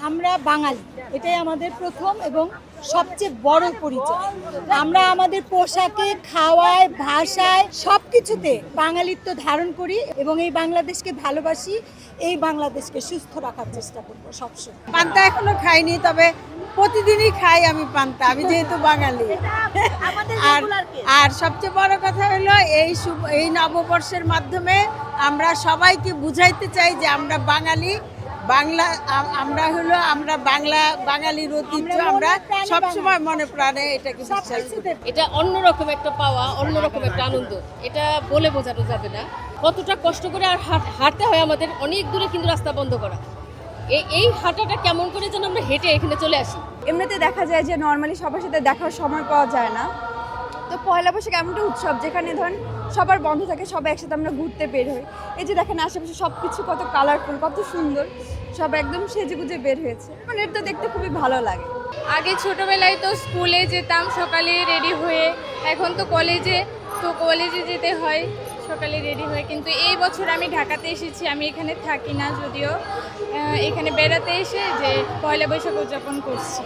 আমরা বাঙালি, এটাই আমাদের প্রথম এবং সবচেয়ে বড় পরিচয়। আমরা আমাদের পোশাকে, খাওয়ায়, ভাষায় সব কিছুতে বাঙালিত্ব ধারণ করি এবং এই বাংলাদেশকে ভালোবাসি। এই বাংলাদেশকে সুস্থ রাখার চেষ্টা করবো সবসময়। পান্তা এখনো খাইনি, তবে প্রতিদিনই খাই আমি পান্তা, আমি যেহেতু বাঙালি। আর আর সবচেয়ে বড় কথা হলো এই নববর্ষের মাধ্যমে আমরা সবাইকে বুঝাইতে চাই যে আমরা বাঙালি, আমরা বাঙালির ঐতিহ্য আমরা সবসময় মনে প্রাণে এটাকে বিশ্বাস করি। এটা অন্যরকম একটা পাওয়া, অন্যরকম একটা আনন্দ, এটা বলে বোঝানো যাবে না কতটা কষ্ট করে। আর হাঁটতে হয় আমাদের অনেক দূরে, কিন্তু রাস্তা বন্ধ করা। এই হাঁটাটা কেমন করে যেন আমরা হেঁটে এখানে চলে আসি। এমনিতে দেখা যায় যে নর্মালি সবার সাথে দেখার সময় পাওয়া যায় না, তো পয়লা বৈশাখ এমন একটা উৎসব যেখানে ধরেন সবার বন্ধ থাকে, সবাই একসাথে আমরা ঘুরতে বের হই। এই যে দেখেন আশেপাশে সব কিছু কত কালারফুল, কত সুন্দর, সব একদম সেজে গুজে বের হয়েছে, মানে এটা দেখতে খুবই ভালো লাগে। আগে ছোটবেলায় তো স্কুলে যেতাম সকালে রেডি হয়ে, এখন তো কলেজে যেতে হয় সকালে রেডি হয়ে। কিন্তু এই বছর আমি ঢাকাতে এসেছি, আমি এখানে থাকি না যদিও, এখানে বেড়াতে এসে যে পয়লা বৈশাখ উদযাপন করছি।